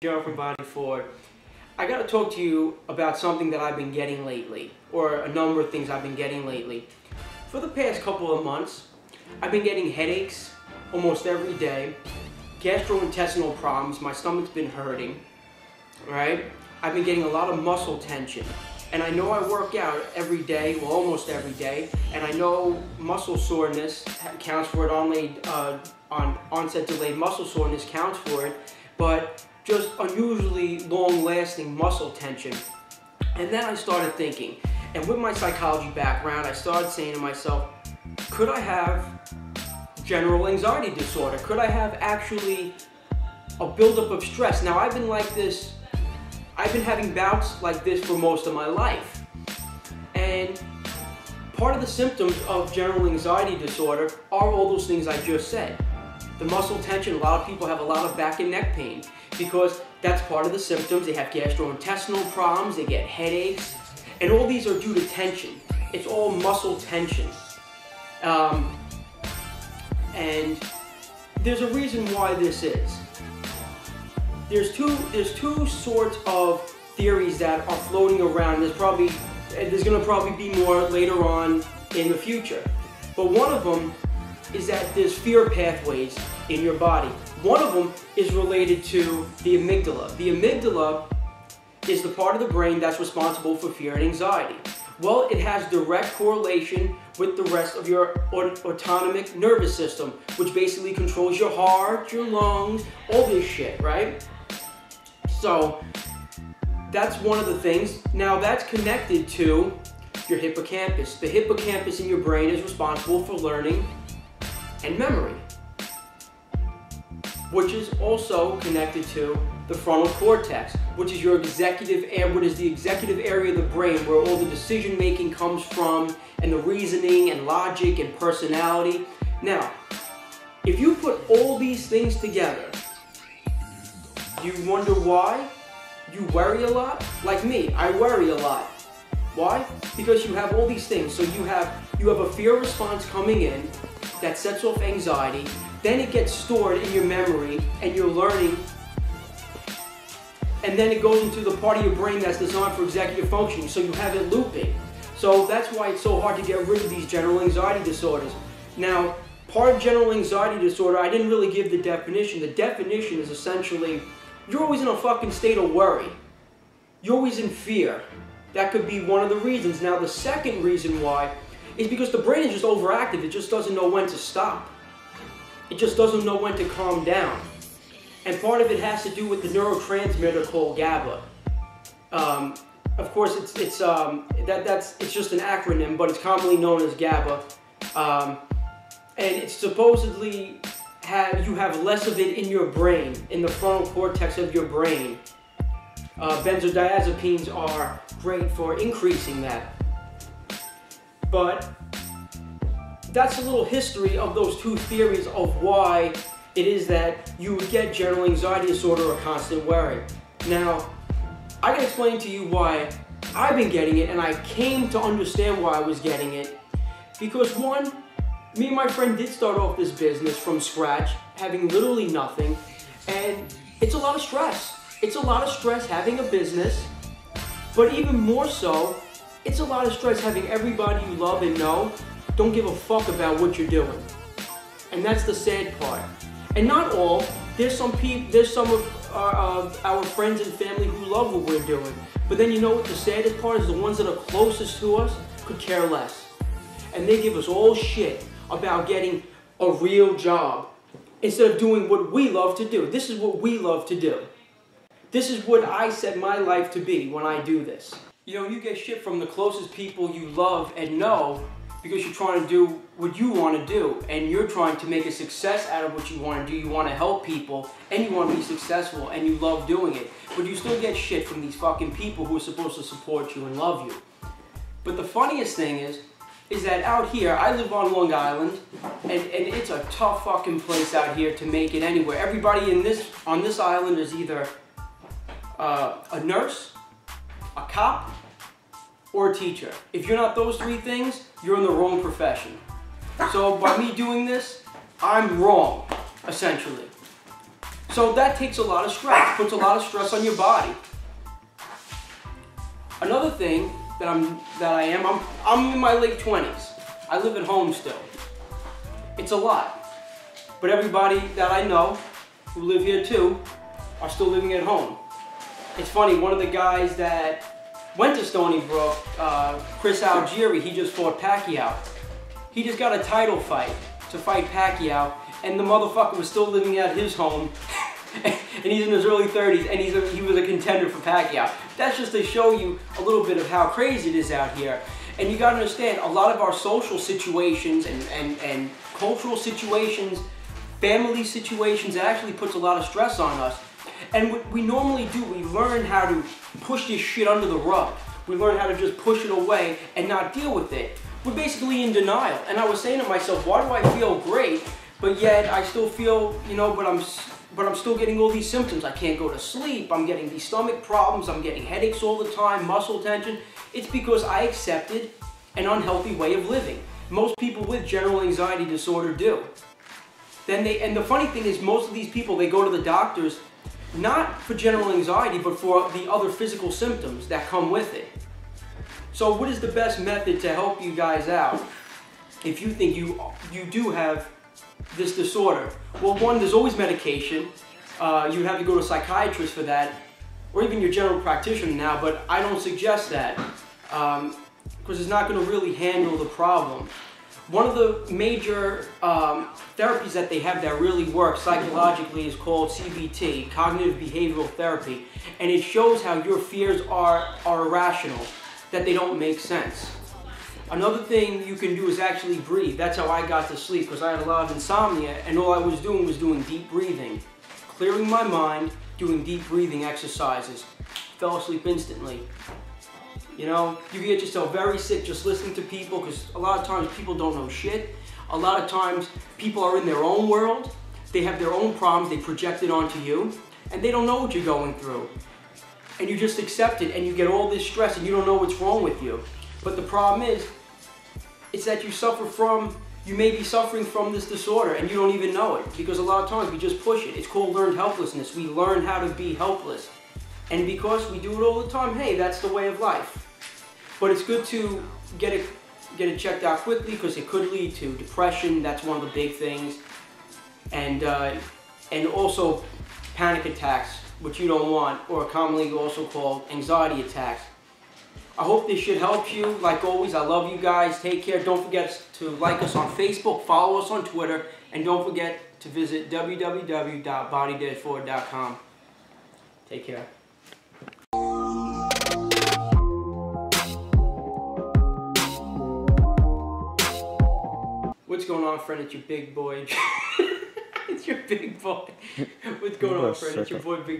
Joe from Bodyforward. I got to talk to you about something that I've been getting lately, or a number of things I've been getting lately. For the past couple of months, I've been getting headaches almost every day, gastrointestinal problems, my stomach's been hurting, right? I've been getting a lot of muscle tension. And I know I work out every day, well almost every day, and I know muscle soreness counts for it, onset delayed muscle soreness counts for it, but just unusually long-lasting muscle tension. And then I started thinking, and with my psychology background, I started saying to myself, could I have general anxiety disorder? Could I have actually a buildup of stress? Now I've been like this, I've been having bouts like this for most of my life. And part of the symptoms of general anxiety disorder are all those things I just said. The muscle tension, a lot of people have a lot of back and neck pain because that's part of the symptoms. They have gastrointestinal problems, they get headaches, and all these are due to tension. It's all muscle tension. And there's a reason why this is. There's two sorts of theories that are floating around. There's gonna probably be more later on in the future. But one of them is that there's fear pathways in your body. One of them is related to the amygdala. The amygdala is the part of the brain that's responsible for fear and anxiety. Well, it has direct correlation with the rest of your autonomic nervous system, which basically controls your heart, your lungs, all this shit, right? So that's one of the things. Now that's connected to your hippocampus. The hippocampus in your brain is responsible for learning and memory, which is also connected to the frontal cortex, which is your executive area of the brain where all the decision making comes from, and the reasoning and logic and personality. Now, if you put all these things together, you wonder why you worry a lot? Like me, I worry a lot. Why? Because you have all these things. So you have a fear response coming in that sets off anxiety, then it gets stored in your memory and you're learning, and then it goes into the part of your brain that's designed for executive functioning, so you have it looping. So that's why it's so hard to get rid of these general anxiety disorders. Now, part of general anxiety disorder, I didn't really give the definition. The definition is essentially, you're always in a fucking state of worry. You're always in fear. That could be one of the reasons. Now, the second reason why is because the brain is just overactive. It just doesn't know when to stop. It just doesn't know when to calm down. And part of it has to do with the neurotransmitter called GABA. Of course, it's just an acronym, but it's commonly known as GABA. And it's supposedly you have less of it in your brain, in the frontal cortex of your brain. Benzodiazepines are great for increasing that. But that's a little history of those two theories of why it is that you would get general anxiety disorder or constant worry. Now, I can explain to you why I've been getting it, and I came to understand why I was getting it. Because one, me and my friend did start off this business from scratch, having literally nothing, and it's a lot of stress. It's a lot of stress having a business, but even more so, it's a lot of stress having everybody you love and know don't give a fuck about what you're doing. And that's the sad part. And not all, there's some of our friends and family who love what we're doing. But then you know what the saddest part is? The ones that are closest to us could care less. And they give us all shit about getting a real job instead of doing what we love to do. This is what we love to do. This is what I set my life to be when I do this. You know, you get shit from the closest people you love and know because you're trying to do what you want to do, and you're trying to make a success out of what you want to do. You want to help people, and you want to be successful, and you love doing it. But you still get shit from these fucking people who are supposed to support you and love you. But the funniest thing is that out here, I live on Long Island, and it's a tough fucking place out here to make it anywhere. Everybody on this island is either a nurse, a cop, or a teacher. If you're not those three things, you're in the wrong profession. So by me doing this, I'm wrong, essentially. So that takes a lot of stress, puts a lot of stress on your body. Another thing that I'm in my late 20s. I live at home still. It's a lot. But everybody that I know who live here too are still living at home. It's funny, one of the guys that went to Stony Brook, Chris Algieri, he just fought Pacquiao. He just got a title fight to fight Pacquiao, and the motherfucker was still living at his home, and he's in his early 30s, and he was a contender for Pacquiao. That's just to show you a little bit of how crazy it is out here. And you gotta understand, a lot of our social situations and cultural situations, family situations, it actually puts a lot of stress on us. And what we normally do, we learn how to push this shit under the rug. We learn how to just push it away and not deal with it. We're basically in denial. And I was saying to myself, why do I feel great, but yet I still feel, you know, but I'm still getting all these symptoms. I can't go to sleep, I'm getting these stomach problems, I'm getting headaches all the time, muscle tension. It's because I accepted an unhealthy way of living. Most people with general anxiety disorder do. And the funny thing is, most of these people, they go to the doctors not for general anxiety, but for the other physical symptoms that come with it. So what is the best method to help you guys out if you think you do have this disorder? Well, one, there's always medication. You have to go to a psychiatrist for that, or even your general practitioner now, but I don't suggest that because it's not going to really handle the problem. One of the major therapies that they have that really works psychologically is called CBT, Cognitive Behavioral Therapy, and it shows how your fears are irrational, that they don't make sense. Another thing you can do is actually breathe. That's how I got to sleep, because I had a lot of insomnia, and all I was doing deep breathing, clearing my mind, doing deep breathing exercises. Fell asleep instantly. You know, you get yourself very sick just listening to people, because a lot of times people don't know shit. A lot of times people are in their own world. They have their own problems. They project it onto you, and they don't know what you're going through. And you just accept it, and you get all this stress, and you don't know what's wrong with you. But the problem is, it's that you may be suffering from this disorder, and you don't even know it, because a lot of times we just push it. It's called learned helplessness. We learn how to be helpless. And because we do it all the time, hey, that's the way of life. But it's good to get it checked out quickly, because it could lead to depression. That's one of the big things. And also panic attacks, which you don't want, or commonly also called anxiety attacks. I hope this shit helps you. Like always, I love you guys. Take care. Don't forget to like us on Facebook, follow us on Twitter, and don't forget to visit www.bodyforward.com. Take care. What's going on, friend? It's your big boy. It's your big boy. What's going on, friend? It's your boy, Big